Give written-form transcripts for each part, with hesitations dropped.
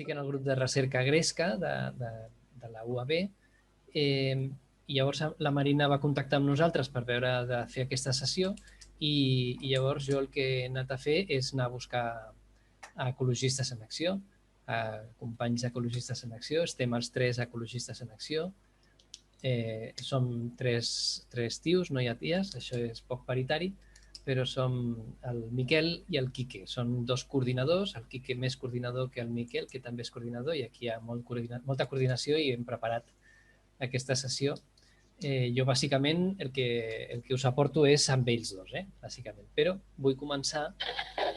estic en el grup de recerca Gresca de la UAB, i llavors la Marina va contactar amb nosaltres per veure de fer aquesta sessió i llavors jo el que he anat a fer és anar a buscar ecologistes en acció, companys ecologistes en acció, estem els 3 ecologistes en acció, som 3 tios, no hi ha ties, això és poc paritari, però som el Miquel i el Quique, són 2 coordinadors, el Quique més coordinador que el Miquel, que també és coordinador, i aquí hi ha molta coordinació i hem preparat aquesta sessió. Jo bàsicament el que us aporto és amb ells dos, bàsicament, però vull començar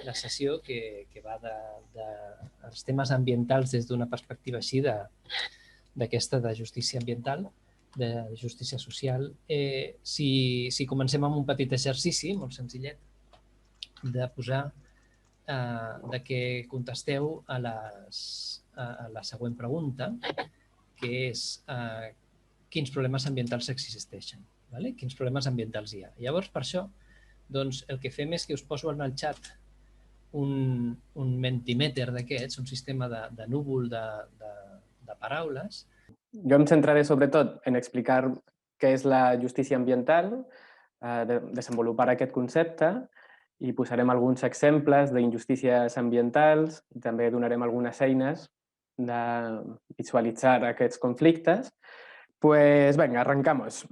la sessió que va dels temes ambientals des d'una perspectiva així d'aquesta de justícia ambiental, de justícia social. Si comencem amb un petit exercici, molt senzillet, de posar de que contesteu a la següent pregunta, que és quins problemes ambientals existeixen, quins problemes ambientals hi ha. Llavors, per això, doncs, el que fem és que us poso en el xat un Mentimeter d'aquests, un sistema de núvol de paraules. Jo em centraré sobretot en explicar què és la justícia ambiental, desenvolupar aquest concepte i posarem alguns exemples d'injustícies ambientals i també donarem algunes eines de visualitzar aquests conflictes. Pues venga, arrancamos.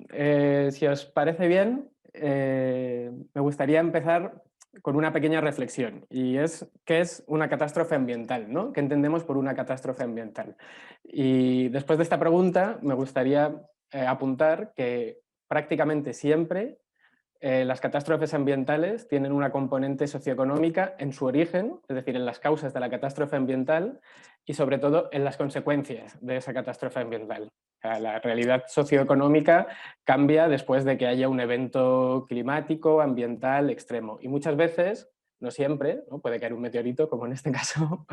Si os parece bien, me gustaría empezar con una pequeña reflexión, y es ¿qué es una catástrofe ambiental? ¿No? ¿Qué entendemos por una catástrofe ambiental? Y después de esta pregunta me gustaría apuntar que prácticamente siempre las catástrofes ambientales tienen una componente socioeconómica en su origen, es decir, en las causas de la catástrofe ambiental y sobre todo en las consecuencias de esa catástrofe ambiental. La realidad socioeconómica cambia después de que haya un evento climático, ambiental, extremo. Y muchas veces, no siempre, ¿no? Puede caer un meteorito, como en este caso,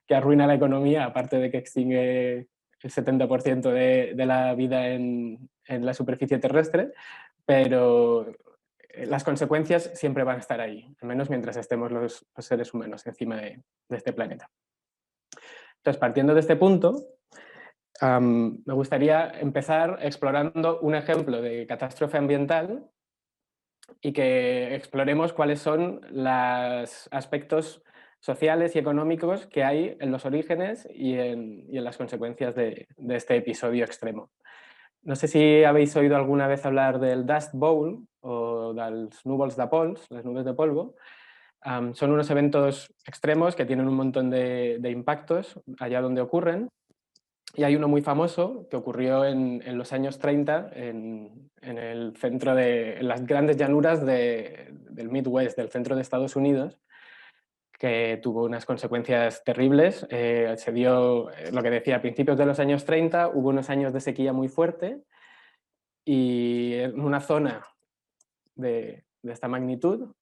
que arruina la economía, aparte de que extingue el 70% de la vida en la superficie terrestre, pero las consecuencias siempre van a estar ahí, al menos mientras estemos los seres humanos encima de este planeta. Entonces, partiendo de este punto, me gustaría empezar explorando un ejemplo de catástrofe ambiental y que exploremos cuáles son los aspectos sociales y económicos que hay en los orígenes y en las consecuencias de este episodio extremo. No sé si habéis oído alguna vez hablar del Dust Bowl o dels núvols de pols, les nubes de polvo. Son unos eventos extremos que tienen un montón de impactos allá donde ocurren. Y hay uno muy famoso que ocurrió en los años 30 en el centro en las grandes llanuras del Midwest, del centro de Estados Unidos, que tuvo unas consecuencias terribles. Se dio, lo que decía, a principios de los años 30, hubo unos años de sequía muy fuerte y en una zona de esta magnitud,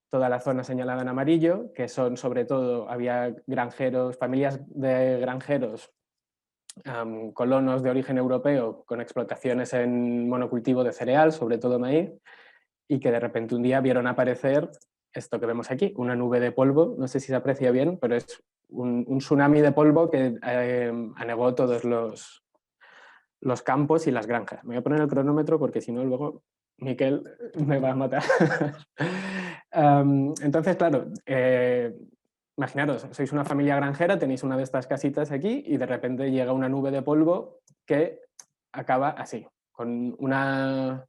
toda la zona señalada en amarillo, que son sobre todo, había granjeros, familias de granjeros, colonos de origen europeo con explotaciones en monocultivo de cereal, sobre todo maíz, y que de repente un día vieron aparecer esto que vemos aquí, una nube de polvo, no sé si se aprecia bien, pero es un tsunami de polvo que anegó todos los campos y las granjas. Me voy a poner el cronómetro porque si no luego Miquel me va a matar. Entonces, claro, imaginaros, sois una familia granjera, tenéis una de estas casitas aquí y de repente llega una nube de polvo que acaba así, con una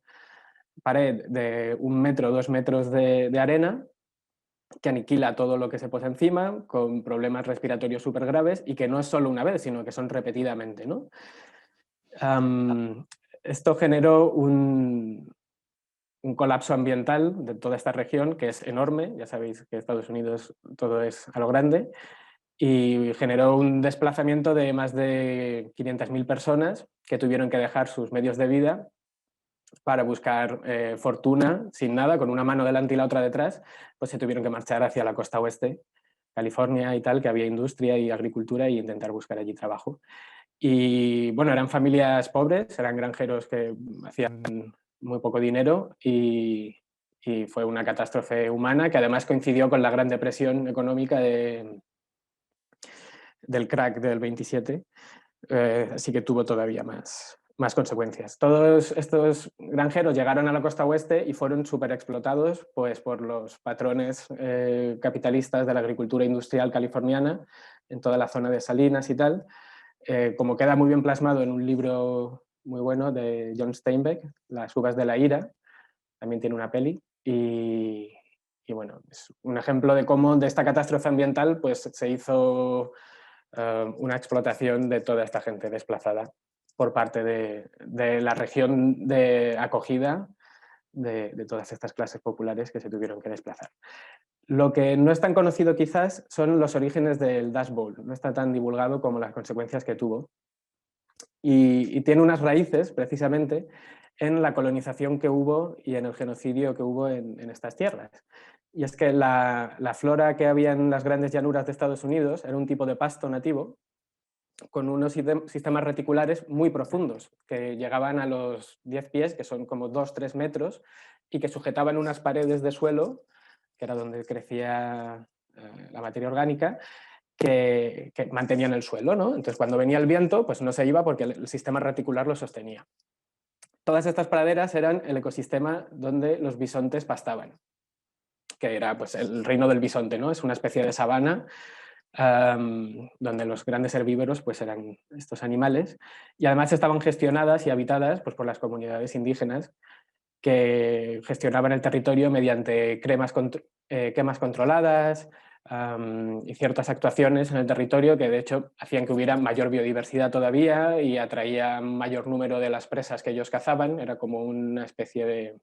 pared de 1 metro, 2 metros de arena que aniquila todo lo que se posa encima, con problemas respiratorios súper graves y que no es solo una vez, sino que son repetidamente, ¿no? Esto generó un colapso ambiental de toda esta región, que es enorme, ya sabéis que Estados Unidos todo es a lo grande, y generó un desplazamiento de más de 500.000 personas que tuvieron que dejar sus medios de vida para buscar fortuna sin nada, con una mano delante y la otra detrás, pues se tuvieron que marchar hacia la costa oeste, California y tal, que había industria y agricultura, e intentar buscar allí trabajo. Y bueno, eran familias pobres, eran granjeros que hacían muy poco dinero y fue una catástrofe humana que además coincidió con la Gran Depresión económica del crack del 27, así que tuvo todavía más consecuencias. Todos estos granjeros llegaron a la costa oeste y fueron súper explotados pues, por los patrones capitalistas de la agricultura industrial californiana en toda la zona de Salinas y tal, como queda muy bien plasmado en un libro muy bueno de John Steinbeck, Las uvas de la ira, también tiene una peli, y bueno, es un ejemplo de cómo de esta catástrofe ambiental pues, se hizo una explotación de toda esta gente desplazada por parte de la región de acogida de todas estas clases populares que se tuvieron que desplazar. Lo que no es tan conocido quizás son los orígenes del Dust Bowl, no está tan divulgado como las consecuencias que tuvo. Y tiene unas raíces, precisamente, en la colonización que hubo y en el genocidio que hubo en estas tierras. Y es que la flora que había en las grandes llanuras de Estados Unidos era un tipo de pasto nativo con unos sistemas reticulares muy profundos, que llegaban a los 10 pies, que son como 2-3 metros, y que sujetaban unas paredes de suelo, que era donde crecía la materia orgánica, que mantenían el suelo, ¿no? Entonces, cuando venía el viento, pues no se iba porque el sistema reticular lo sostenía. Todas estas praderas eran el ecosistema donde los bisontes pastaban, que era pues, el reino del bisonte, ¿no? Es una especie de sabana donde los grandes herbívoros pues, eran estos animales, y además estaban gestionadas y habitadas pues, por las comunidades indígenas que gestionaban el territorio mediante quemas controladas y ciertas actuaciones en el territorio que de hecho hacían que hubiera mayor biodiversidad todavía y atraía mayor número de las presas que ellos cazaban. Era como una especie de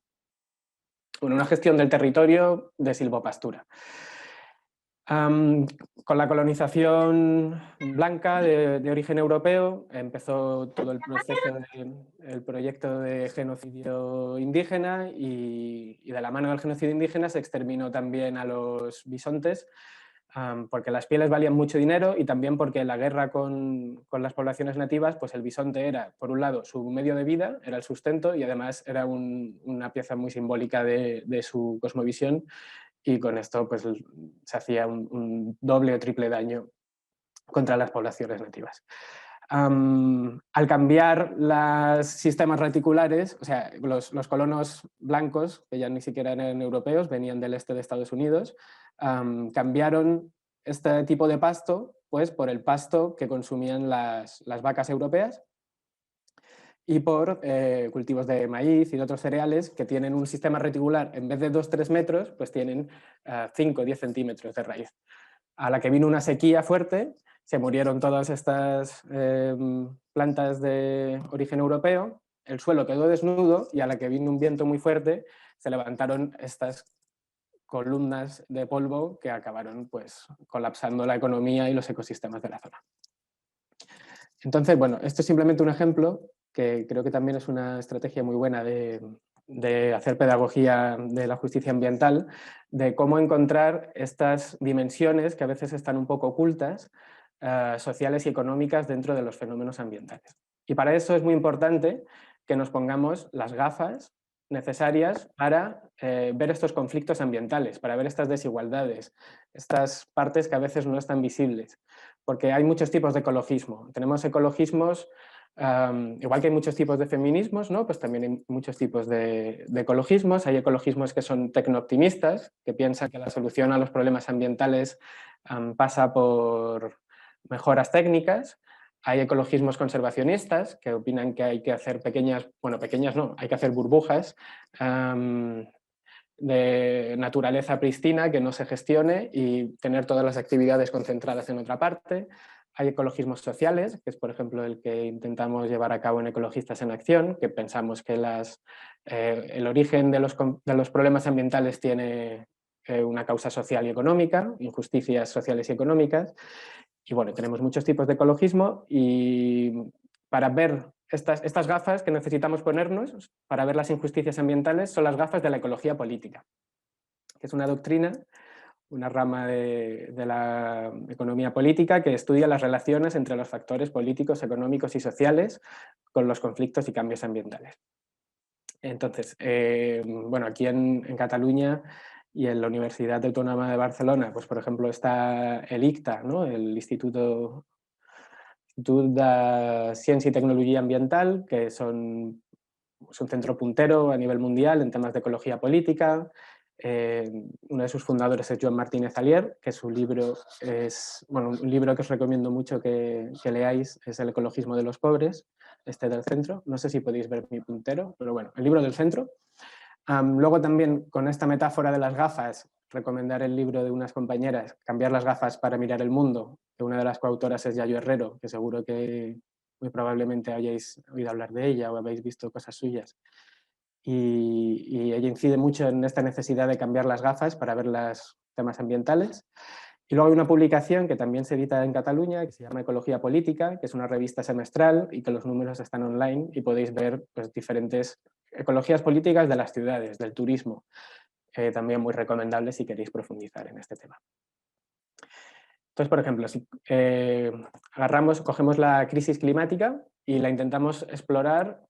una gestión del territorio de silvopastura. Con la colonización blanca de origen europeo empezó todo el proceso del proyecto de genocidio indígena y de la mano del genocidio indígena se exterminó también a los bisontes porque las pieles valían mucho dinero y también porque la guerra con las poblaciones nativas, pues el bisonte era, por un lado, su medio de vida, era el sustento y además era una pieza muy simbólica de su cosmovisión. Y con esto pues, se hacía un doble o triple daño contra las poblaciones nativas. Al cambiar los sistemas reticulares, o sea, los colonos blancos, que ya ni siquiera eran europeos, venían del este de Estados Unidos, cambiaron este tipo de pasto pues, por el pasto que consumían las vacas europeas y por cultivos de maíz y de otros cereales que tienen un sistema reticular, en vez de 2-3 metros, pues tienen 5 o 10 centímetros de raíz. A la que vino una sequía fuerte, se murieron todas estas plantas de origen europeo, el suelo quedó desnudo y a la que vino un viento muy fuerte, se levantaron estas columnas de polvo que acabaron pues, colapsando la economía y los ecosistemas de la zona. Entonces, bueno, esto es simplemente un ejemplo que creo que también es una estrategia muy buena de hacer pedagogía de la justicia ambiental, de cómo encontrar estas dimensiones que a veces están un poco ocultas, sociales y económicas dentro de los fenómenos ambientales. Y para eso es muy importante que nos pongamos las gafas necesarias para ver estos conflictos ambientales, para ver estas desigualdades, estas partes que a veces no están visibles, porque hay muchos tipos de ecologismo. Tenemos ecologismos, igual que hay muchos tipos de feminismos, ¿no? Pues también hay muchos tipos de ecologismos. Hay ecologismos que son tecnooptimistas, que piensan que la solución a los problemas ambientales pasa por mejoras técnicas. Hay ecologismos conservacionistas que opinan que hay que hacer pequeñas no, hay que hacer burbujas de naturaleza pristina que no se gestione y tener todas las actividades concentradas en otra parte. Hay ecologismos sociales, que es por ejemplo el que intentamos llevar a cabo en Ecologistas en Acción, que pensamos que el origen de los problemas ambientales tiene una causa social y económica, injusticias sociales y económicas. Y bueno, tenemos muchos tipos de ecologismo y para ver estas gafas que necesitamos ponernos para ver las injusticias ambientales son las gafas de la ecología política, que es una doctrina, una rama de la economía política que estudia las relaciones entre los factores políticos, económicos y sociales con los conflictos y cambios ambientales. Entonces, bueno, aquí en Cataluña y en la Universidad Autónoma de Barcelona, pues por ejemplo está el ICTA, ¿no? El Institut de Ciència i Tecnologia Ambiental, que es un centro puntero a nivel mundial en temas de ecología política. Uno de sus fundadores es Joan Martínez Alier, que su libro es, bueno, un libro que os recomiendo mucho que leáis, es El ecologismo de los pobres, este del centro. No sé si podéis ver mi puntero, pero bueno, el libro del centro. Luego también, con esta metáfora de las gafas, recomendar el libro de unas compañeras, Cambiar las gafas para mirar el mundo, que una de las coautoras es Yayo Herrero, que seguro que muy probablemente hayáis oído hablar de ella o habéis visto cosas suyas. Y ella incide mucho en esta necesidad de cambiar las gafas para ver los temas ambientales. Y luego hay una publicación que también se edita en Cataluña, que se llama Ecología Política, que es una revista semestral y que los números están online y podéis ver pues, diferentes ecologías políticas de las ciudades, del turismo, también muy recomendable si queréis profundizar en este tema. Entonces, por ejemplo, si cogemos la crisis climática y la intentamos explorar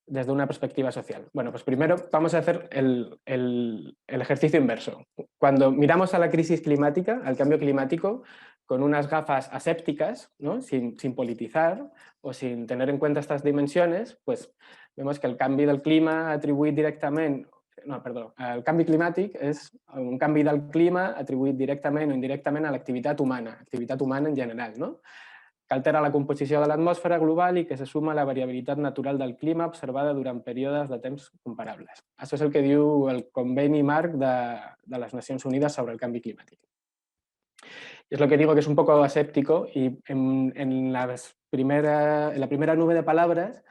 desde una perspectiva social. Bueno, pues primero vamos a hacer el ejercicio inverso. Cuando miramos a la crisis climática, al cambio climático, con unas gafas asépticas, ¿no? sin politizar o sin tener en cuenta estas dimensiones, pues vemos que el canvi del clima atribuït directament, no, perdó, el canvi climàtic és un canvi del clima atribuït directament o indirectament a l'activitat humana en general, no? que altera la composició de l'atmosfera global i que se suma a la variabilitat natural del clima observada durant períodes de temps comparables. Això és el que diu el conveni marc de les Nacions Unides sobre el canvi climàtic. Y es lo que digo que es un poco aséptico y en la primera nube de palabras,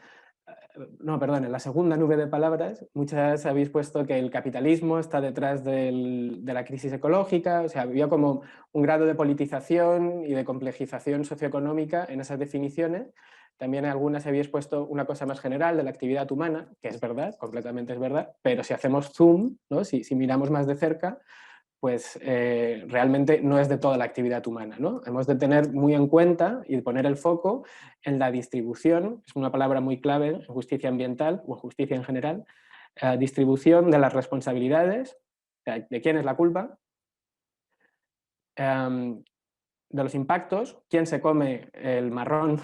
no, perdón, en la segunda nube de palabras, muchas habéis puesto que el capitalismo está detrás de la crisis ecológica, o sea, había como un grado de politización y de complejización socioeconómica en esas definiciones. También en algunas habéis puesto una cosa más general de la actividad humana, que es verdad, completamente es verdad, pero si hacemos zoom, ¿no? si miramos más de cerca, pues realmente no es de toda la actividad humana, ¿no? Hemos de tener muy en cuenta y poner el foco en la distribución, es una palabra muy clave en justicia ambiental o en justicia en general, distribución de las responsabilidades, de quién es la culpa, de los impactos, quién se come el marrón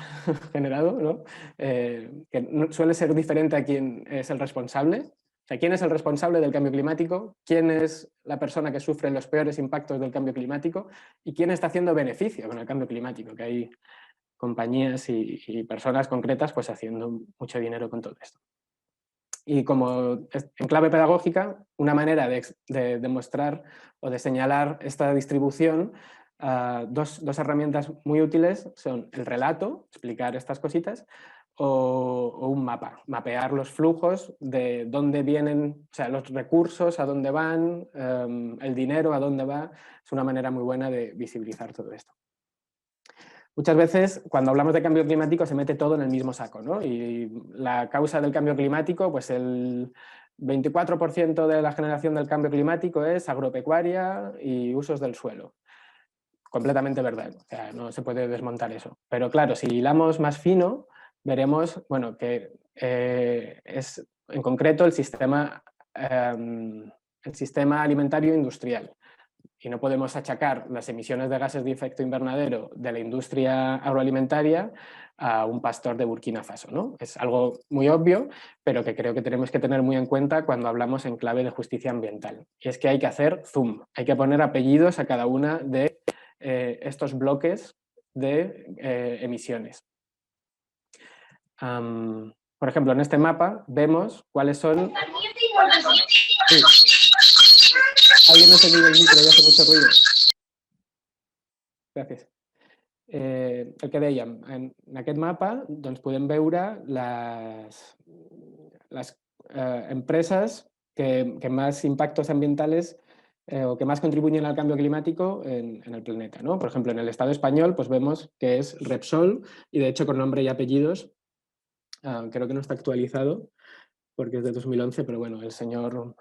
generado, ¿no? Que suele ser diferente a quién es el responsable. O sea, ¿quién es el responsable del cambio climático? ¿Quién es la persona que sufre los peores impactos del cambio climático? ¿Y quién está haciendo beneficio con el cambio climático? Que hay compañías y personas concretas pues haciendo mucho dinero con todo esto. Y como en clave pedagógica, una manera de demostrar o de señalar esta distribución, dos herramientas muy útiles son el relato, explicar estas cositas, o un mapa, mapear los flujos de dónde vienen, o sea, los recursos, a dónde van, el dinero, a dónde va. Es una manera muy buena de visibilizar todo esto. Muchas veces, cuando hablamos de cambio climático, se mete todo en el mismo saco, ¿no? Y la causa del cambio climático, pues el 24% de la generación del cambio climático es agropecuaria y usos del suelo. Completamente verdad, o sea, no se puede desmontar eso. Pero claro, si hilamos más fino, veremos, bueno, que es en concreto el sistema alimentario industrial. Y no podemos achacar las emisiones de gases de efecto invernadero de la industria agroalimentaria a un pastor de Burkina Faso, ¿no? Es algo muy obvio, pero que creo que tenemos que tener muy en cuenta cuando hablamos en clave de justicia ambiental. Y es que hay que hacer zoom, hay que poner apellidos a cada una de estos bloques de emisiones. Por ejemplo, en este mapa vemos cuáles son... Sí. Alguien no se mira el micro, ya hace mucho ruido. Gràcies. El que dèiem, en aquest mapa doncs, podem veure les empresas que más impactos ambientales o que más contribuyen al cambio climático en el planeta, ¿no? Por ejemplo, en el Estado español pues vemos que es Repsol y de hecho con nombre y apellidos, creo que no está actualizado, porque es de 2011, pero bueno, el señor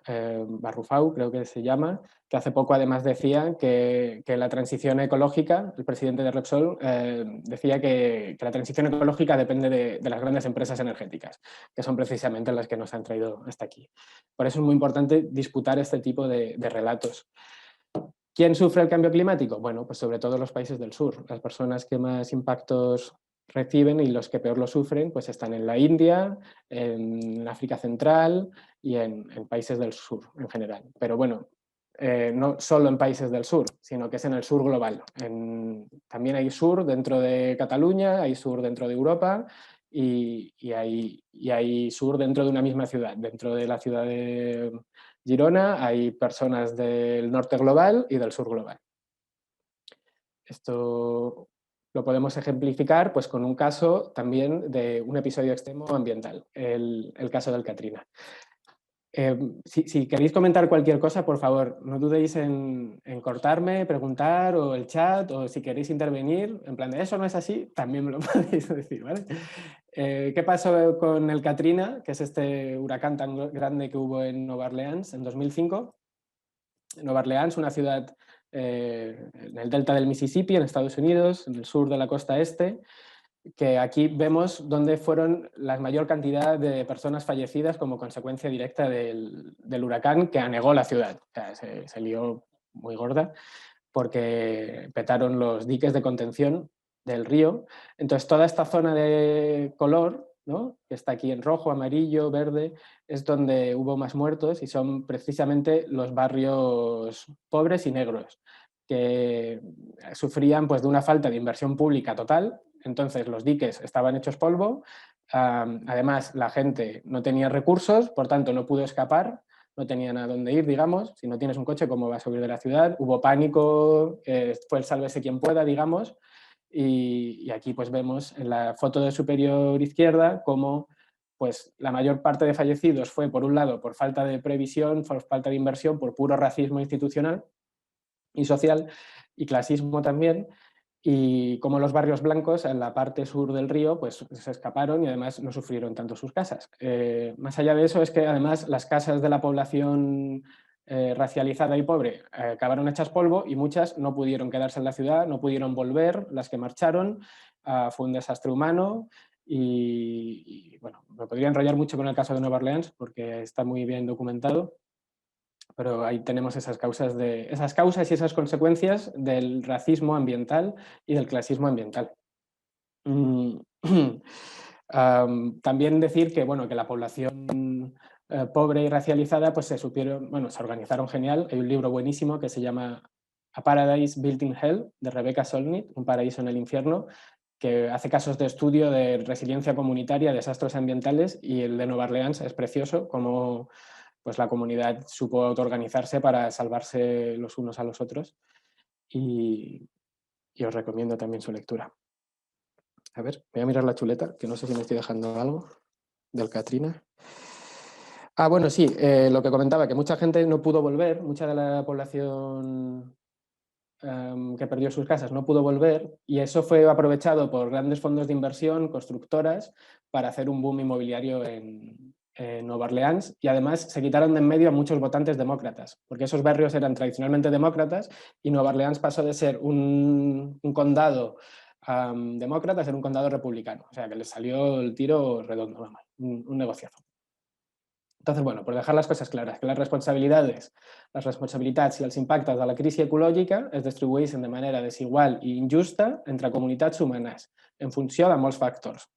Barrufau, creo que se llama, que hace poco además decía que la transición ecológica, el presidente de Repsol decía que la transición ecológica depende de las grandes empresas energéticas, que son precisamente las que nos han traído hasta aquí. Por eso es muy importante disputar este tipo de relatos. ¿Quién sufre el cambio climático? Bueno, pues sobre todo los países del sur. Las personas que más impactos reciben y los que peor lo sufren, pues están en la India, en África Central y en países del sur en general. Pero bueno, no solo en países del sur, sino que es en el sur global. También hay sur dentro de Cataluña, hay sur dentro de Europa y hay sur dentro de una misma ciudad. Dentro de la ciudad de Girona hay personas del norte global y del sur global. Esto lo podemos ejemplificar pues, con un caso también de un episodio extremo ambiental, el caso del Katrina. Si queréis comentar cualquier cosa, por favor, no dudéis en cortarme, preguntar o el chat, o si queréis intervenir, en plan de eso no es así, también me lo podéis decir, ¿vale? ¿Qué pasó con el Katrina, que es este huracán tan grande que hubo en Nueva Orleans en 2005? Nueva Orleans, una ciudad en el delta del Mississippi, en Estados Unidos, en el sur de la costa este, que aquí vemos dónde fueron la mayor cantidad de personas fallecidas como consecuencia directa del huracán que anegó la ciudad. O sea, se lió muy gorda porque petaron los diques de contención del río. Entonces, toda esta zona de color, ¿no?, que está aquí en rojo, amarillo, verde, es donde hubo más muertos y son precisamente los barrios pobres y negros, que sufrían pues, de una falta de inversión pública total. Entonces, los diques estaban hechos polvo. Además, la gente no tenía recursos, por tanto, no pudo escapar, no tenían a dónde ir, digamos. Si no tienes un coche, ¿cómo vas a huir de la ciudad? Hubo pánico, fue el sálvese quien pueda, digamos. Y aquí pues vemos en la foto de superior izquierda cómo pues, la mayor parte de fallecidos fue, por un lado, por falta de previsión, por falta de inversión, por puro racismo institucional y social, y clasismo también, y como los barrios blancos en la parte sur del río pues se escaparon y además no sufrieron tanto sus casas. Más allá de eso es que además las casas de la población racializada y pobre acabaron hechas polvo y muchas no pudieron quedarse en la ciudad, no pudieron volver, las que marcharon, fue un desastre humano y bueno, me podría enrollar mucho con el caso de Nueva Orleans porque está muy bien documentado. Pero ahí tenemos esas causas y esas consecuencias del racismo ambiental y del clasismo ambiental. También decir que, bueno, que la población pobre y racializada pues se organizaron genial. Hay un libro buenísimo que se llama A Paradise Built in Hell, de Rebecca Solnit, Un paraíso en el infierno, que hace casos de estudio de resiliencia comunitaria, desastres ambientales, y el de Nueva Orleans es precioso, como pues la comunidad supo autoorganizarse para salvarse los unos a los otros y os recomiendo también su lectura. A ver, voy a mirar la chuleta, que no sé si me estoy dejando algo del Katrina. Bueno, sí, lo que comentaba, que mucha gente no pudo volver, mucha de la población que perdió sus casas no pudo volver y eso fue aprovechado por grandes fondos de inversión, constructoras, para hacer un boom inmobiliario en Nueva Orleans y además se quitaron de en medio a muchos votantes demócratas, porque esos barrios eran tradicionalmente demócratas y Nueva Orleans pasó de ser un condado demócrata a ser un condado republicano, o sea que les salió el tiro redondo, un negociazo. Entonces, bueno, por dejar les coses clares, que les responsabilitats i els impactes de la crisi ecològica es distribueixen de manera desigual i injusta entre comunitats humanes en funció de molts factors.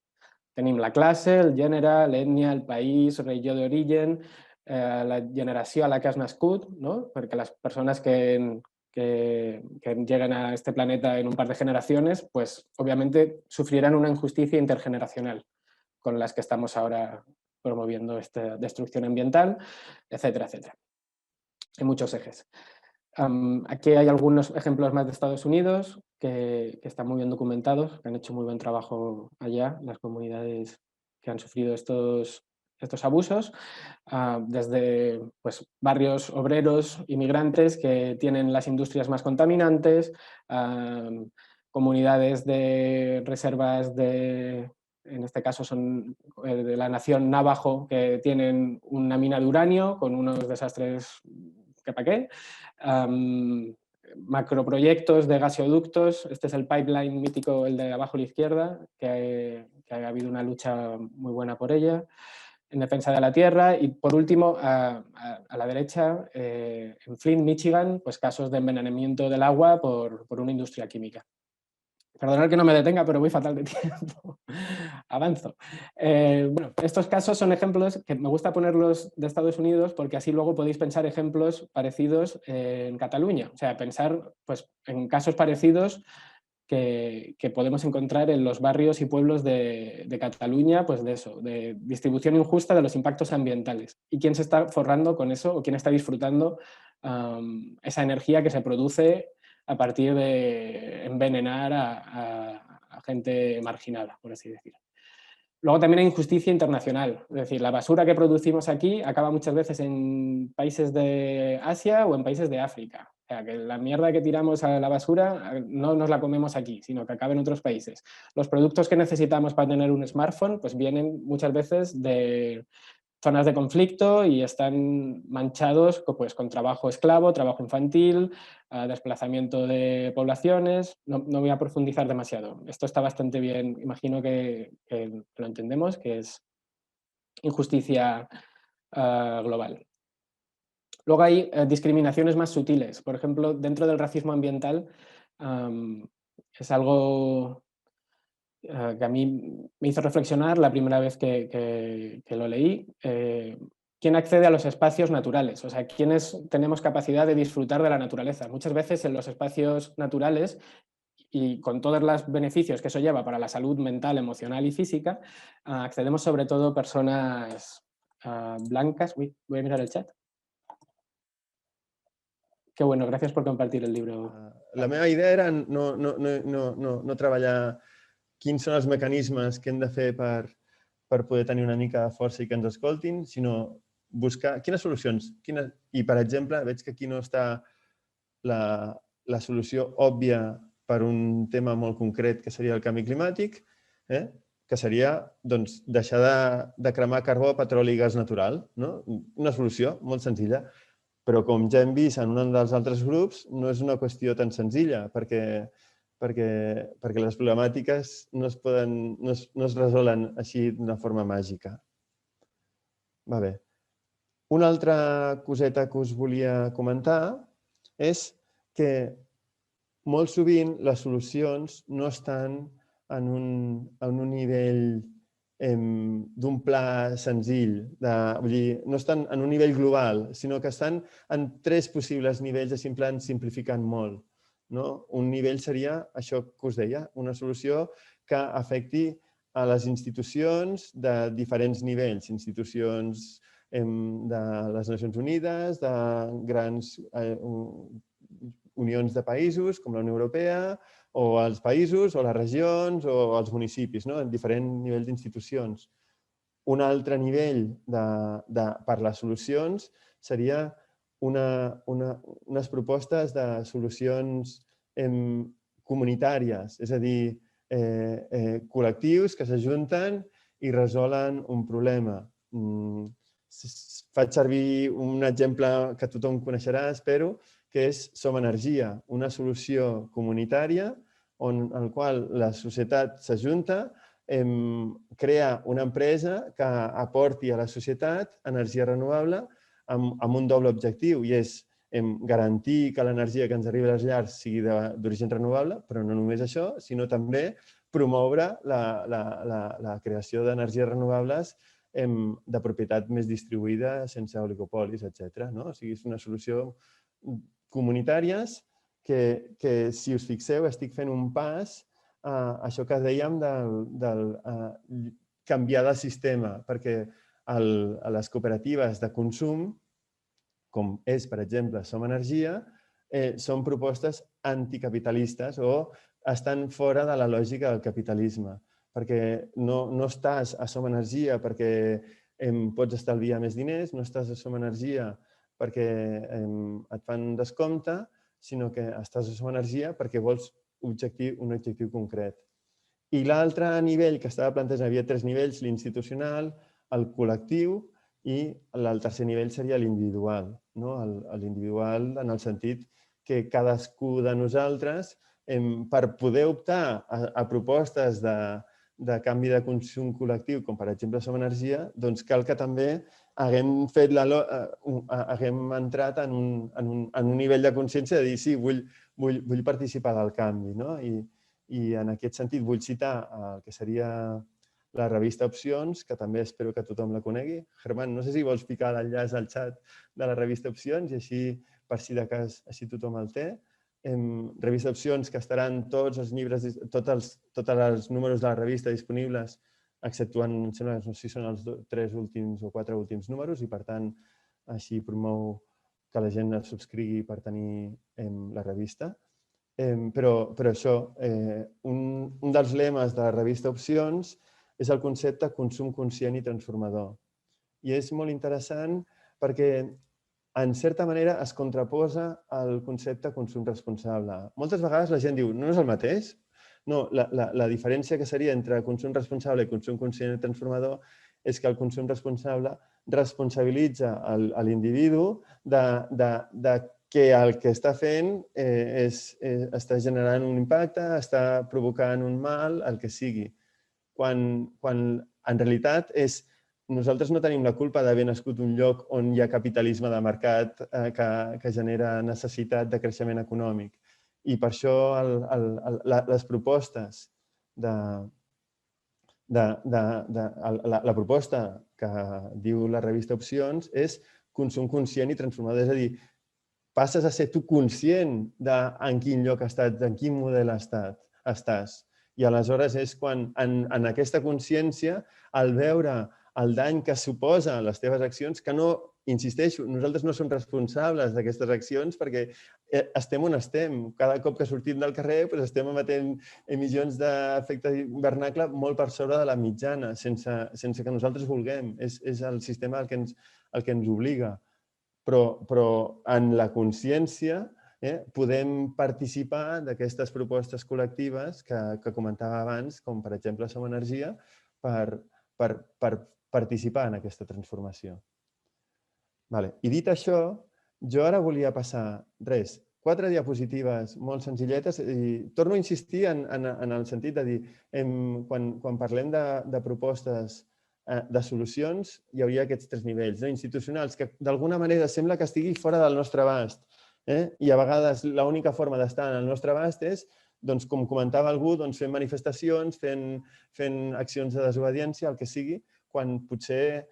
Tenim la classe, el gènere, l'ètnia, el país, regió d'origen, la generació a la que has nascut, ¿no? Perquè les persones que llegan a este planeta en un par de generaciones, pues obviamente sufrirán una injusticia intergeneracional con las que estamos ahora promoviendo esta destrucción ambiental, etcétera, etcétera. Hay muchos ejes. Aquí hay algunos ejemplos más de Estados Unidos que están muy bien documentados, que han hecho muy buen trabajo allá, las comunidades que han sufrido estos abusos, desde pues, barrios obreros, inmigrantes que tienen las industrias más contaminantes, comunidades de reservas de en este caso son de la nación Navajo, que tienen una mina de uranio con unos desastres que para qué. Macroproyectos de gasoductos, este es el pipeline mítico, el de abajo a la izquierda, que ha habido una lucha muy buena por ella, en defensa de la tierra. Y por último, a la derecha, en Flint, Michigan, pues casos de envenenamiento del agua por una industria química. Perdonad que no me detenga, pero voy fatal de tiempo. Avanzo. Bueno, estos casos son ejemplos que me gusta ponerlos de Estados Unidos porque así luego podéis pensar ejemplos parecidos en Cataluña. O sea, pensar pues, en casos parecidos que podemos encontrar en los barrios y pueblos de Cataluña, pues de eso, de distribución injusta de los impactos ambientales. ¿Y quién se está forrando con eso o quién está disfrutando esa energía que se produce a partir de envenenar a gente marginada, por así decirlo? Luego también hay injusticia internacional, es decir, la basura que producimos aquí acaba muchas veces en países de Asia o en países de África. O sea, que la mierda que tiramos a la basura no nos la comemos aquí, sino que acaba en otros países. Los productos que necesitamos para tener un smartphone pues vienen muchas veces de zonas de conflicto y están manchados pues, con trabajo esclavo, trabajo infantil, desplazamiento de poblaciones. No voy a profundizar demasiado. Esto está bastante bien, imagino que lo entendemos, que es injusticia global. Luego hay discriminaciones más sutiles. Por ejemplo, dentro del racismo ambiental es algo que a mí me hizo reflexionar la primera vez que lo leí. ¿Quién accede a los espacios naturales? O sea, ¿quiénes tenemos capacidad de disfrutar de la naturaleza? Muchas veces en los espacios naturales y con todos los beneficios que eso lleva para la salud mental, emocional y física, accedemos sobre todo personas blancas. Uy, voy a mirar el chat. Qué bueno, gracias por compartir el libro. La meva idea era no treballar quins són els mecanismes que hem de fer per poder tenir una mica de força i que ens escoltin, sinó buscar quines solucions. I, per exemple, veig que aquí no està la solució òbvia per un tema molt concret, que seria el canvi climàtic, que seria doncs, deixar de cremar carbó, petroli i gas natural. Una solució molt senzilla, però com ja hem vist en un dels altres grups, no és una qüestió tan senzilla, perquè les problemàtiques no es resolen així d'una forma màgica. Va bé. Una altra coseta que us volia comentar és que molt sovint les solucions no estan en un nivell d'un pla senzill, vull dir, no estan en un nivell global, sinó que estan en 3 possibles nivells, així en plan simplificant molt. Un nivell seria això que us deia, una solució que afecti a les institucions de diferents nivells, institucions de les Nacions Unides, de grans unions de països com la Unió Europea, o els països, o les regions, o els municipis, en diferents nivells d'institucions. Un altre nivell per les solucions seria unes propostes de solucions comunitàries, és a dir, col·lectius que s'ajunten i resolen un problema. Faig servir un exemple que tothom coneixerà, espero, que és Som Energia, una solució comunitària en la qual la societat s'ajunta, crea una empresa que aporti a la societat energia renovable amb un doble objectiu, i és garantir que l'energia que ens arriba a les llars sigui d'origen renovable, però no només això, sinó també promoure la creació d'energies renovables de propietat més distribuïda, sense oligopolis, etc. O sigui, és una solució comunitàries que, si us fixeu, estic fent un pas a això que dèiem del canviar de sistema, perquè a les cooperatives de consum, com és, per exemple, Som Energia, són propostes anticapitalistes o estan fora de la lògica del capitalisme, perquè no estàs a Som Energia perquè pots estalviar més diners, no estàs a Som Energia perquè et fan descompte, sinó que estàs a Som Energia perquè vols un objectiu concret. I l'altre nivell que estava plantejat, havia 3 nivells, l'institucional, el col·lectiu i el tercer nivell seria l'individual. L'individual en el sentit que cadascú de nosaltres, per poder optar a propostes de canvi de consum col·lectiu, com per exemple Som Energia, doncs cal que també haguem entrat en un nivell de consciència de dir sí, vull participar del canvi. I en aquest sentit vull citar el que seria la revista Opcions, que també espero que tothom la conegui. Germán, no sé si vols ficar l'enllaç al xat de la revista Opcions i així, per si de cas, així tothom el té. Revista Opcions, que estaran tots els llibres, tots els números de la revista disponibles, exceptuant, em sembla, no sé si són els 3 últims o 4 últims números, i per tant, així promou que la gent es subscrigui per tenir la revista. Però això, un dels lemes de la revista Opcions és el concepte consum conscient i transformador. I és molt interessant perquè, en certa manera, es contraposa al concepte consum responsable. Moltes vegades la gent diu, no és el mateix? No, la diferència que seria entre consum responsable i consum conscient i transformador és que el consum responsable responsabilitza l'individu de que el que està fent està generant un impacte, està provocant un mal, el que sigui. Quan en realitat nosaltres no tenim la culpa d'haver nascut un lloc on hi ha capitalisme de mercat que genera necessitat de creixement econòmic. I per això les propostes la proposta que diu la revista Opcions és consum conscient i transformador. És a dir, passes a ser tu conscient en quin lloc estàs, en quin model estàs. I aleshores és quan, en aquesta consciència, al veure el dany que suposa les teves accions, que no, insisteixo, nosaltres no som responsables d'aquestes accions perquè estem on estem. Cada cop que sortim del carrer estem emetent emissions d'efecte hivernacle molt per sobre de la mitjana, sense que nosaltres vulguem. És el sistema el que ens obliga. Però en la consciència podem participar d'aquestes propostes col·lectives que comentava abans, com per exemple Som Energia, per participar en aquesta transformació. I dit això, jo ara volia passar 4 diapositives molt senzilletes i torno a insistir en el sentit de dir, quan parlem de propostes de solucions, hi hauria aquests 3 nivells institucionals, que d'alguna manera sembla que estigui fora del nostre abast. I a vegades l'única forma d'estar en el nostre abast és, com comentava algú, fent manifestacions, fent accions de desobediència, el que sigui, quan potser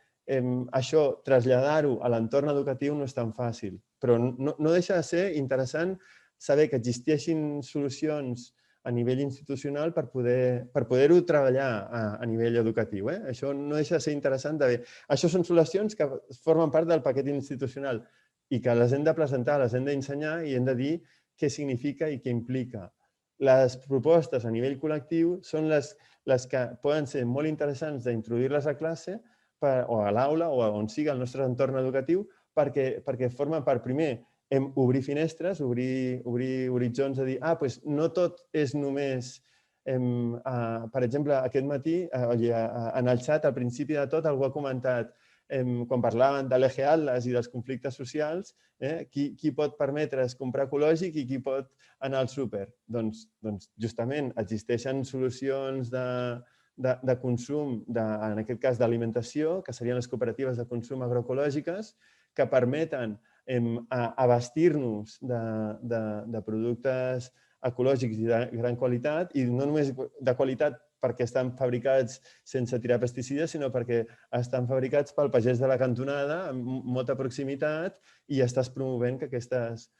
això, traslladar-ho a l'entorn educatiu no és tan fàcil. Però no deixa de ser interessant saber que existeixin solucions a nivell institucional per poder-ho treballar a nivell educatiu. Això no deixa de ser interessant de veure. Això són solucions que formen part del paquet institucional i que les hem de presentar, les hem d'ensenyar i hem de dir què significa i què implica. Les propostes a nivell col·lectiu són les que poden ser molt interessants d'introduir-les a classe o a l'aula o on sigui el nostre entorn educatiu perquè formen part, primer, obrir finestres, obrir horitzons, de dir, no tot és només, per exemple, aquest matí, en el xat, al principi de tot, algú ha comentat, quan parlaven de l'Eje Atlas i dels conflictes socials, qui pot permetre's comprar ecològic i qui pot anar al súper? Doncs justament existeixen solucions de consum, en aquest cas d'alimentació, que serien les cooperatives de consum agroecològiques, que permeten abastir-nos de productes ecològics i de gran qualitat, i no només de qualitat perquè estan fabricats sense tirar pesticides, sinó perquè estan fabricats pel pagès de la cantonada, amb molta proximitat, i estàs promovent que aquestes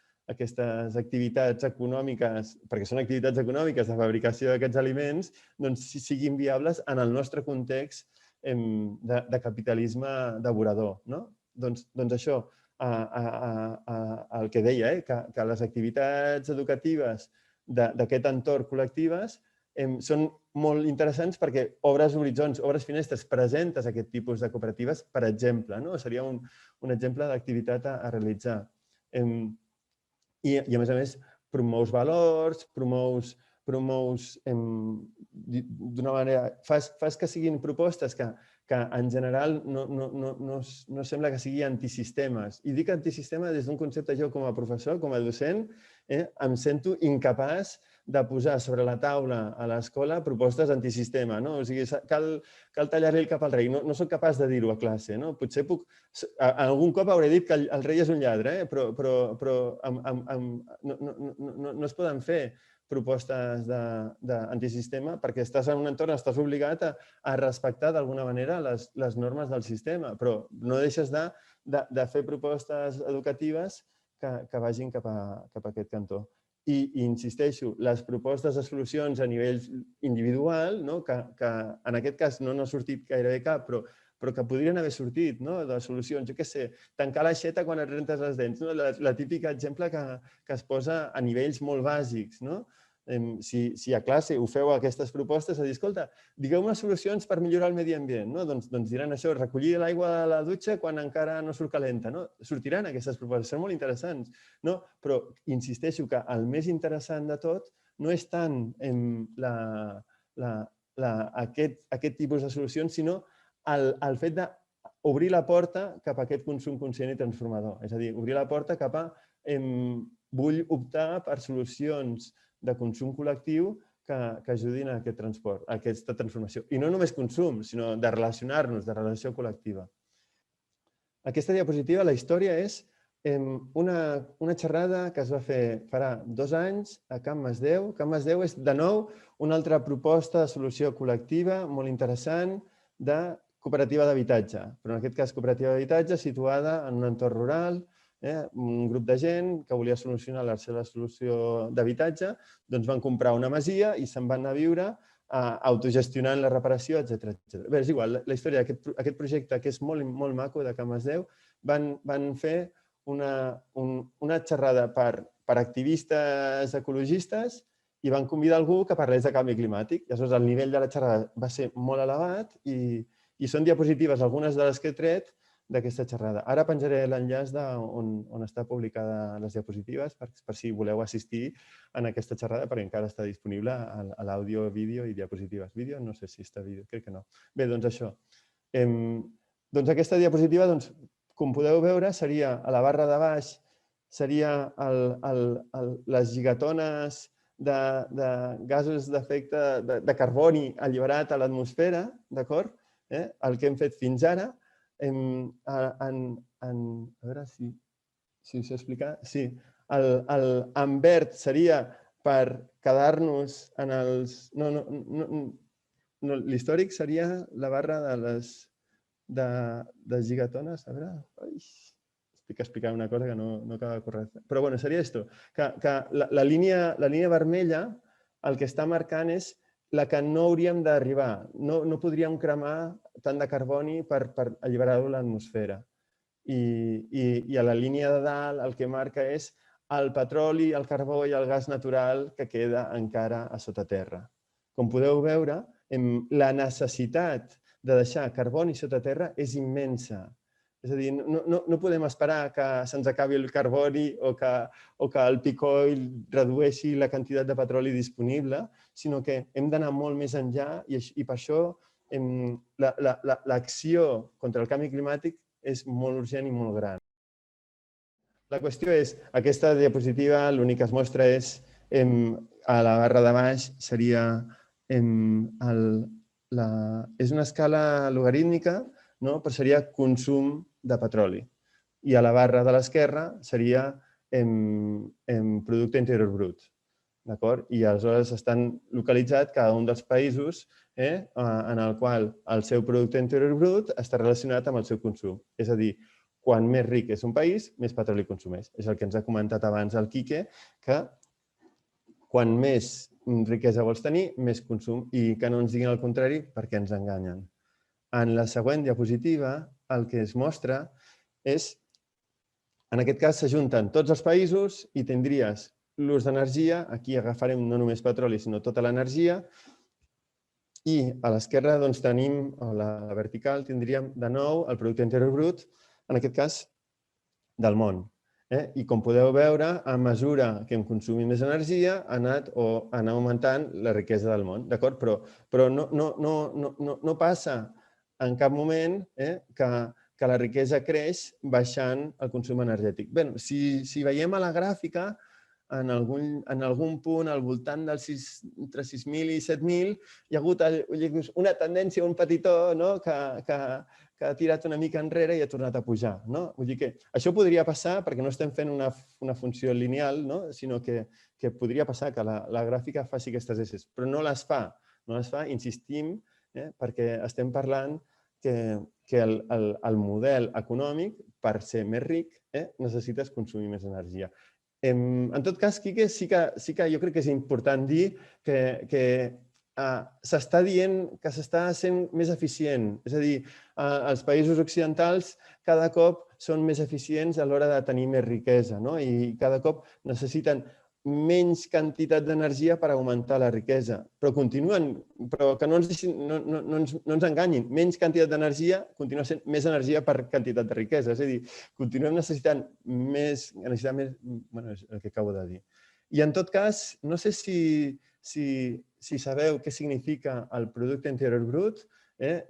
activitats econòmiques, perquè són activitats econòmiques de fabricació d'aquests aliments, siguin viables en el nostre context de capitalisme devorador. Doncs això, el que deia, que les activitats educatives d'aquest entorn col·lectives són molt interessants perquè obres horitzons, obres finestres, presentes aquest tipus de cooperatives, per exemple. Seria un exemple d'activitat a realitzar. I a més, promous valors, promous promous d'una manera... Fas que siguin propostes que en general no sembla que siguin antisistemes. I dic antisistema des d'un concepte, jo com a professor, com a docent, em sento incapaç de posar sobre la taula a l'escola propostes antisistema. O sigui, cal tallar-li el cap al rei. No soc capaç de dir-ho a classe. Potser puc... Algun cop hauré dit que el rei és un lladre, però no es poden fer propostes d'antisistema perquè estàs en un entorn, estàs obligat a respectar d'alguna manera les normes del sistema, però no deixes de fer propostes educatives que vagin cap a aquest cantó. I insisteixo, les propostes de solucions a nivell individual, que en aquest cas no n'ha sortit gairebé cap, però que podrien haver sortit, de solucions, jo què sé, tancar l'aixeta quan et rentes les dents, la típica exemple que es posa a nivells molt bàsics. Si a classe ho feu aquestes propostes, a dir, escolta, digueu-me solucions per millorar el medi ambient. Doncs diran això, recollir l'aigua de la dutxa quan encara no surt calenta. Sortiran aquestes propostes, són molt interessants. Però insisteixo que el més interessant de tot no és tant aquest tipus de solucions, sinó el fet d'obrir la porta cap a aquest consum conscient i transformador. És a dir, obrir la porta cap a vull optar per solucions de consum col·lectiu que ajudin a aquest transport, a aquesta transformació. I no només consum, sinó de relacionar-nos, de relació col·lectiva. Aquesta diapositiva, la història és una xerrada que es va fer farà 2 anys a Can Masdeu. Can Masdeu és, de nou, una altra proposta de solució col·lectiva molt interessant de cooperativa d'habitatge. Però en aquest cas, cooperativa d'habitatge situada en un entorn rural, un grup de gent que volia solucionar la seva solució d'habitatge, doncs van comprar una masia i se'n van anar a viure autogestionant la reparació, etc. Bé, és igual, la història d'aquest projecte, que és molt maco, de Can Masdeu, van fer una xerrada per activistes ecologistes i van convidar algú que parlés de canvi climàtic. Aleshores, el nivell de la xerrada va ser molt elevat i són diapositives, algunes de les que he tret, d'aquesta xerrada. Ara penjaré l'enllaç on està publicada les diapositives per si voleu assistir en aquesta xerrada, perquè encara està disponible a l'àudio, vídeo i diapositives. Vídeo? No sé si està vídeo, crec que no. Bé, doncs això. Doncs aquesta diapositiva, com podeu veure, seria a la barra de baix, seria les gigatones de gasos d'efecte de carboni alliberat a l'atmosfera, d'acord? El que hem fet fins ara. A veure si us ho explicar. Sí, en verd seria per quedar-nos en els... No, l'històric seria la barra de gigatones. A veure, estic explicant una cosa que no acaba correcta. Però bueno, seria això, que la línia vermella el que està marcant és la que no hauríem d'arribar. No podríem cremar tant de carboni per alliberar-ho a l'atmosfera. I a la línia de dalt el que marca és el petroli, el carbó i el gas natural que queda encara a sota terra. Com podeu veure, la necessitat de deixar carboni sota terra és immensa. És a dir, no podem esperar que se'ns acabi el carboni o que el peak oil redueixi la quantitat de petroli disponible, sinó que hem d'anar molt més enllà i per això l'acció contra el canvi climàtic és molt urgent i molt gran. La qüestió és, aquesta diapositiva l'únic que es mostra és, a la barra de baix seria, és una escala logarítmica, però seria consum de petroli. I a la barra de l'esquerra seria producte interior brut. I aleshores estan localitzats cada un dels països en el qual el seu producte interior brut està relacionat amb el seu consum. És a dir, quan més ric és un país, més petroli consumeix. És el que ens ha comentat abans el Quique, que quan més riquesa vols tenir, més consum, i que no ens diguin el contrari perquè ens enganyen. En la següent diapositiva, el que es mostra és, en aquest cas, s'ajunten tots els països i tindries l'ús d'energia, aquí agafarem no només petroli, sinó tota l'energia, i a l'esquerra tenim, a la vertical, tindríem de nou el producte interior brut, en aquest cas, del món. I com podeu veure, a mesura que hem consumit més energia, ha anat augmentant la riquesa del món, d'acord? Però no passa en cap moment que la riquesa creix baixant el consum energètic. Bé, si veiem a la gràfica, en algun punt, al voltant entre 6.000 i 7.000, hi ha hagut una tendència, un petitó, que ha tirat una mica enrere i ha tornat a pujar. Vull dir que això podria passar perquè no estem fent una funció lineal, sinó que podria passar que la gràfica faci aquestes esses, però no les fa. No les fa, insistim, perquè estem parlant que el model econòmic, per ser més ric, necessites consumir més energia. En tot cas, Quique, sí que jo crec que és important dir que s'està dient que s'està sent més eficient. És a dir, els països occidentals cada cop són més eficients a l'hora de tenir més riquesa i cada cop necessiten menys quantitat d'energia per augmentar la riquesa. Però que no ens enganyin. Menys quantitat d'energia continua sent més energia per quantitat de riquesa. És a dir, continuem necessitant més... Bueno, és el que acabo de dir. I en tot cas, no sé si sabeu què significa el producte interior brut.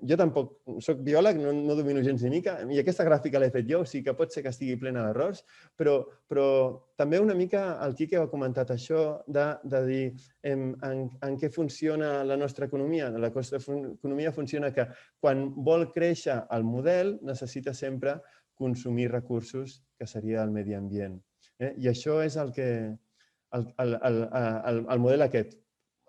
Jo tampoc soc biòleg, no domino gens ni mica, i aquesta gràfica l'he fet jo, o sigui que pot ser que estigui plena d'errors, però també una mica el Quique ha comentat això de dir en què funciona la nostra economia. La nostra economia funciona que quan vol créixer el model necessita sempre consumir recursos, que seria el medi ambient. I això és el model aquest.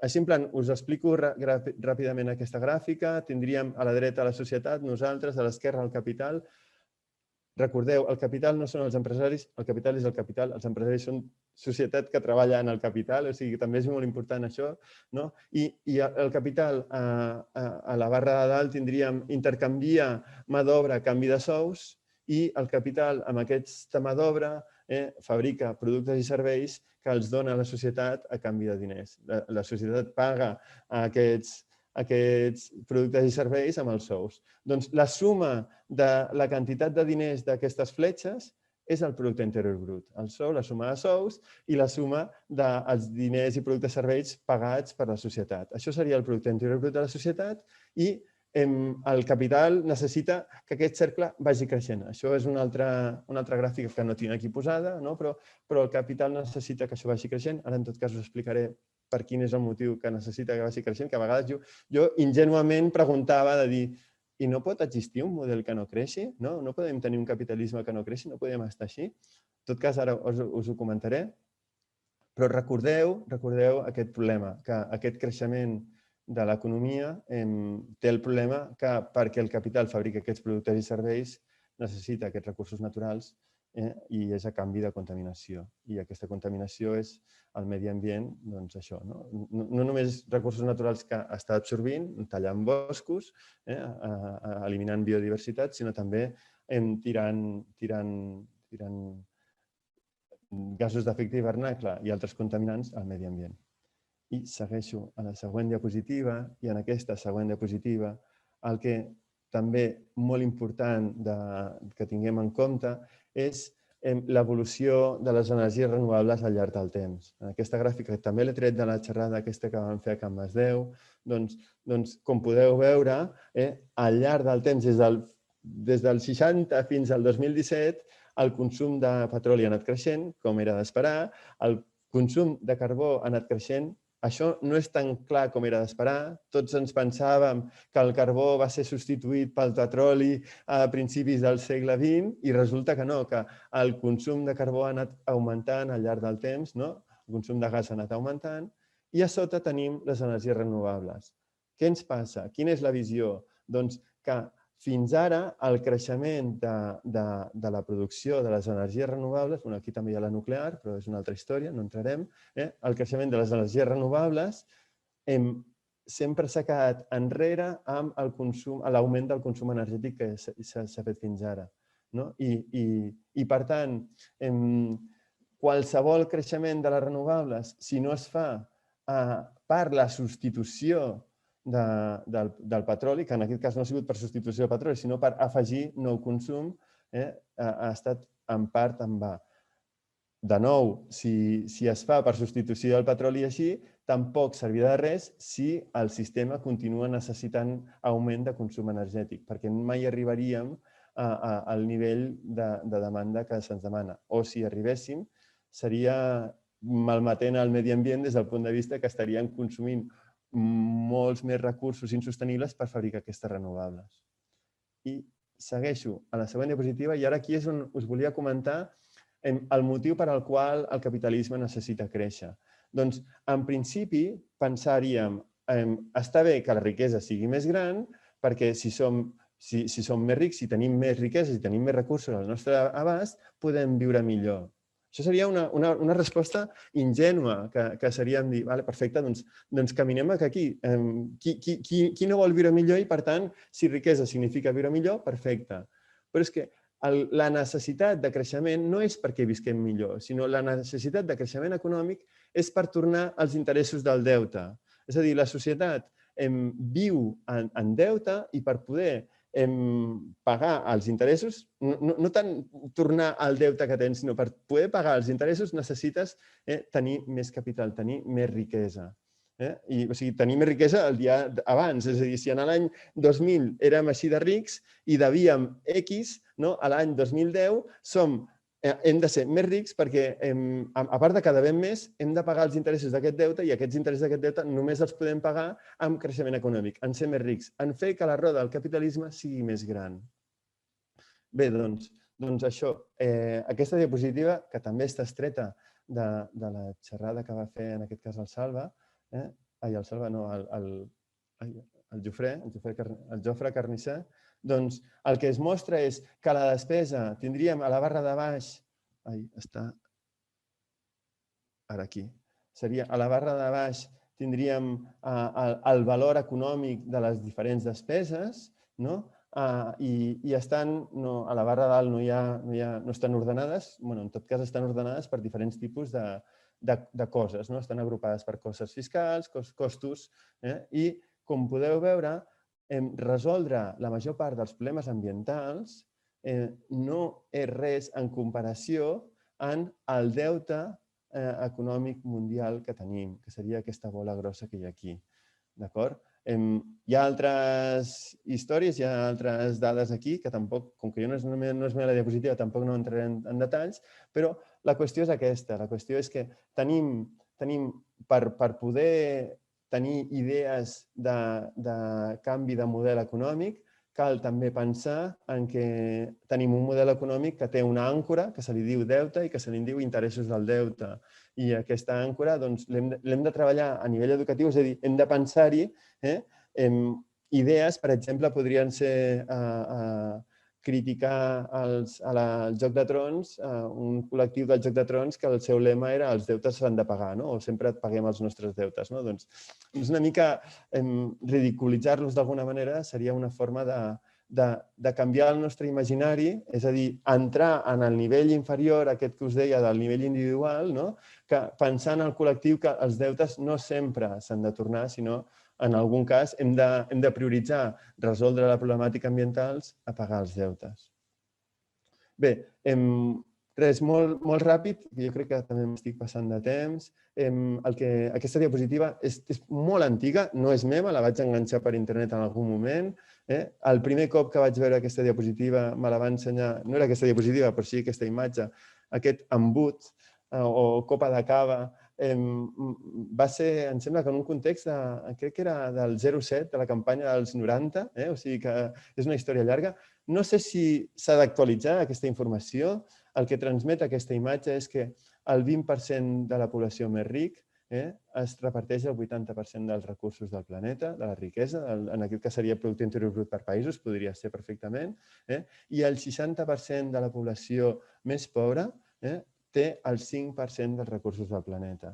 Així, en plan, us explico ràpidament aquesta gràfica. Tindríem a la dreta la societat, nosaltres, a l'esquerra el capital. Recordeu, el capital no són els empresaris, el capital és el capital, els empresaris són societat que treballa en el capital, o sigui, també és molt important això. I el capital, a la barra de dalt, tindríem intercanvia mà d'obra a canvi de sous i el capital, amb aquesta mà d'obra, fabrica productes i serveis que els dona a la societat a canvi de diners. La societat paga aquests productes i serveis amb els sous. Doncs la suma de la quantitat de diners d'aquestes fletxes és el producte interior brut. El sou, la suma de sous i la suma dels diners i productes i serveis pagats per la societat. Això seria el producte interior brut de la societat i el capital necessita que aquest cercle vagi creixent. Això és una altra gràfica que no tinc aquí posada, però el capital necessita que això vagi creixent. Ara, en tot cas, us explicaré per quin és el motiu que necessita que vagi creixent, que a vegades jo ingenuament preguntava de dir i no pot existir un model que no creixi? No podem tenir un capitalisme que no creixi? No podem estar així? En tot cas, ara us ho comentaré. Però recordeu aquest problema, que aquest creixement de l'economia té el problema que perquè el capital fabrica aquests productes i serveis necessita aquests recursos naturals i és a canvi de contaminació. I aquesta contaminació és el medi ambient, doncs això. No només recursos naturals que està absorbint, tallant boscos, eliminant biodiversitat, sinó també tirant gasos d'efecte hivernacle i altres contaminants al medi ambient. I segueixo a la següent diapositiva i en aquesta següent diapositiva el que també molt important que tinguem en compte és l'evolució de les energies renovables al llarg del temps. En aquesta gràfica també l'he tret de la xerrada aquesta que vam fer a Can Masdeu. Doncs, com podeu veure, al llarg del temps, des del 60 fins al 2017, el consum de petroli ha anat creixent, com era d'esperar, el consum de carbó ha anat creixent. Això no és tan clar com era d'esperar. Tots ens pensàvem que el carbó va ser substituït pel petroli a principis del segle XX i resulta que no, que el consum de carbó ha anat augmentant al llarg del temps, el consum de gas ha anat augmentant i a sota tenim les energies renovables. Què ens passa? Quina és la visió? Doncs que fins ara el creixement de la producció de les energies renovables, aquí també hi ha la nuclear, però és una altra història, no entrarem, el creixement de les energies renovables sempre s'ha quedat enrere amb l'augment del consum energètic que s'ha fet fins ara. I per tant, qualsevol creixement de les renovables, si no es fa per la substitució del petroli, que en aquest cas no ha sigut per substitució del petroli, sinó per afegir nou consum, ha estat en part en va. de nou, si es fa per substitució del petroli així, tampoc servirà de res si el sistema continua necessitant augment de consum energètic, perquè mai arribaríem al nivell de demanda que se'ns demana. O si arribéssim, seria malmetent el medi ambient des del punt de vista que estaríem consumint molts més recursos insostenibles per fabricar aquestes renovables. I segueixo a la següent diapositiva i ara aquí és on us volia comentar el motiu per al qual el capitalisme necessita créixer. Doncs, en principi, pensaríem, està bé que la riquesa sigui més gran perquè si som més rics, si tenim més riquesa, si tenim més recursos al nostre abast, podem viure millor. Això seria una resposta ingènua, que seríem dir, perfecte, doncs caminem cap aquí. Qui no vol viure millor i, per tant, si riquesa significa viure millor, perfecte. Però és que la necessitat de creixement no és perquè visquem millor, sinó la necessitat de creixement econòmic és per tornar als interessos del deute. És a dir, la societat viu en deute i per poder pagar els interessos, no tant tornar al deute que tens, sinó per poder pagar els interessos necessites tenir més capital, tenir més riquesa. O sigui, tenir més riquesa el dia abans. És a dir, si en l'any 2000 érem així de rics i devíem X, a l'any 2010 hem de ser més rics perquè, a part de que devem més, hem de pagar els interessos d'aquest deute i aquests interessos d'aquest deute només els podem pagar amb creixement econòmic, en ser més rics, en fer que la roda del capitalisme sigui més gran. Bé, doncs això. Aquesta diapositiva, que també està extreta de la xerrada que va fer, en aquest cas, el Salva, el Salva no, el Jofre Carnisser, doncs el que es mostra és que la despesa tindríem a la barra de baix, està ara aquí, seria a la barra de baix tindríem el valor econòmic de les diferents despeses, i estan, a la barra de dalt no estan ordenades, en tot cas estan ordenades per diferents tipus de coses, estan agrupades per costes fiscals, costos, i com podeu veure, resoldre la major part dels problemes ambientals no és res en comparació amb el deute econòmic mundial que tenim, que seria aquesta bola grossa que hi ha aquí. D'acord? Hi ha altres històries, hi ha altres dades aquí, que tampoc, com que jo no és meva la diapositiva, tampoc no entraré en detalls, però la qüestió és aquesta. La qüestió és que tenim, per poder tenir idees de canvi de model econòmic, cal també pensar en que tenim un model econòmic que té una àncora, que se li diu deute i que se li diu interessos del deute. I aquesta àncora l'hem de treballar a nivell educatiu, és a dir, hem de pensar-hi idees, per exemple, podrien ser criticar el Joc de Trons, un col·lectiu del Joc de Trons que el seu lema era els deutes s'han de pagar, o sempre paguem els nostres deutes. Doncs una mica ridiculitzar-los d'alguna manera seria una forma de canviar el nostre imaginari, és a dir, entrar en el nivell inferior, aquest que us deia, del nivell individual, que pensant en el col·lectiu que els deutes no sempre s'han de tornar, sinó en algun cas hem de prioritzar resoldre la problemàtica ambiental a pagar els deutes. Bé, res, molt ràpid, jo crec que també m'estic passant de temps. Aquesta diapositiva és molt antiga, no és meva, la vaig enganxar per internet en algun moment. El primer cop que vaig veure aquesta diapositiva me la va ensenyar, no era aquesta diapositiva, però sí aquesta imatge, aquest embut o copa de cava, va ser, em sembla que en un context, crec que era del 07, de la campanya dels 90, o sigui que és una història llarga. No sé si s'ha d'actualitzar aquesta informació. El que transmet aquesta imatge és que el 20% de la població més ric es reparteix el 80% dels recursos del planeta, de la riquesa, en aquest cas seria producte interior brut per països, podria ser perfectament, i el 60% de la població més pobra té el 5% dels recursos del planeta.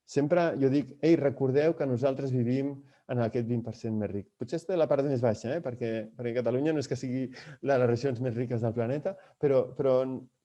Sempre jo dic, recordeu que nosaltres vivim en aquest 20% més ric. Potser és la part més baixa, perquè Catalunya no és que sigui de les regions més riques del planeta, però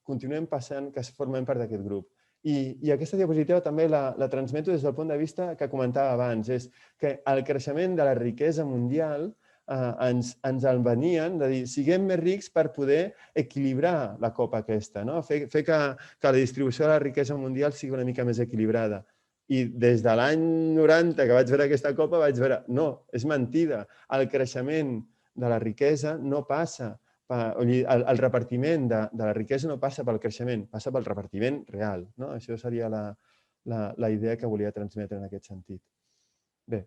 continuem passant que formem part d'aquest grup. I aquesta diapositiva també la transmeto des del punt de vista que comentava abans, és que el creixement de la riquesa mundial ens el venien de dir siguem més rics per poder equilibrar la copa aquesta, no? Fer que la distribució de la riquesa mundial sigui una mica més equilibrada. I des de l'any 90 que vaig veure aquesta copa vaig veure, no, és mentida. El creixement de la riquesa no passa, el repartiment de la riquesa no passa pel creixement, passa pel repartiment real. Això seria la idea que volia transmetre en aquest sentit. Bé,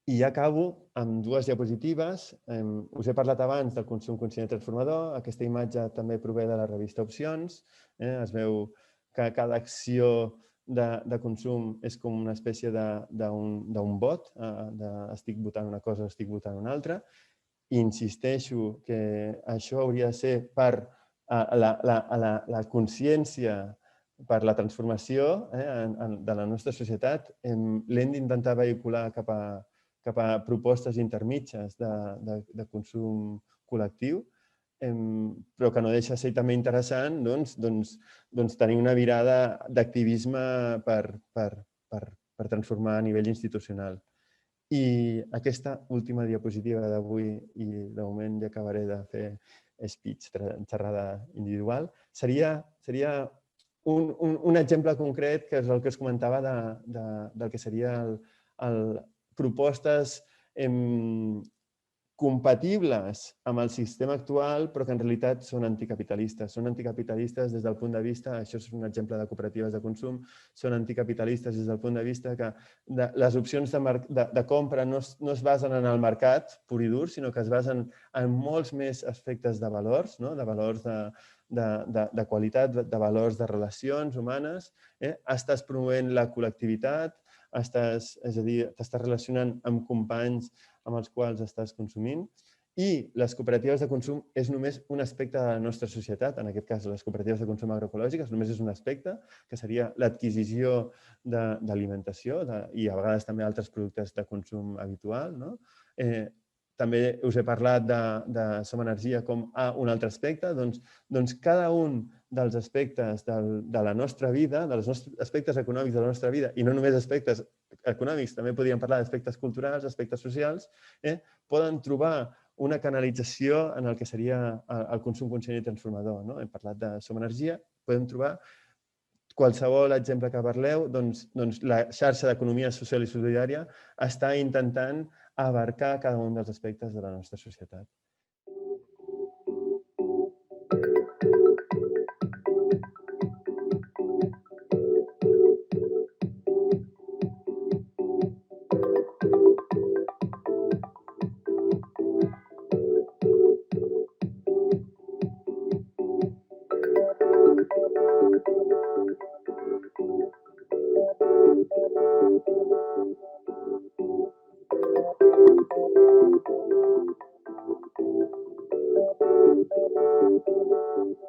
i ja acabo amb dues diapositives. Us he parlat abans del consum conscient transformador. Aquesta imatge també prové de la revista Opcions. Es veu que cada acció de consum és com una espècie d'un vot. Estic votant una cosa o estic votant una altra. Insisteixo que això hauria de ser per la consciència, per la transformació de la nostra societat. L'hem d'intentar vehicular cap a propostes intermitges de consum col·lectiu, però que no deixa de ser també interessant tenir una virada d'activisme per transformar a nivell institucional. I aquesta última diapositiva d'avui, i de moment ja acabaré de fer speech, xerrada individual, seria un exemple concret, que és el que us comentava del que seria propostes compatibles amb el sistema actual, però que en realitat són anticapitalistes. Són anticapitalistes des del punt de vista, això és un exemple de cooperatives de consum, són anticapitalistes des del punt de vista que les opcions de compra no es basen en el mercat pur i dur, sinó que es basen en molts més aspectes de valors, de valors de qualitat, de valors de relacions humanes. Estàs promovent la col·lectivitat, és a dir, t'estàs relacionant amb companys amb els quals estàs consumint, i les cooperatives de consum és només un aspecte de la nostra societat. En aquest cas, les cooperatives de consum agroecològiques només és un aspecte, que seria l'adquisició d'alimentació i a vegades també altres productes de consum habitual. També us he parlat de Som Energia com un altre aspecte. Doncs cada un dels aspectes de la nostra vida, dels aspectes econòmics de la nostra vida, i no només aspectes econòmics, també podríem parlar d'aspectes culturals, aspectes socials, poden trobar una canalització en el que seria el consum conscient i transformador. Hem parlat de Som Energia, podem trobar qualsevol exemple que parleu, la xarxa d'economia social i solidària està intentant abarcar cada un dels aspectes de la nostra societat. Thank you. Thank you.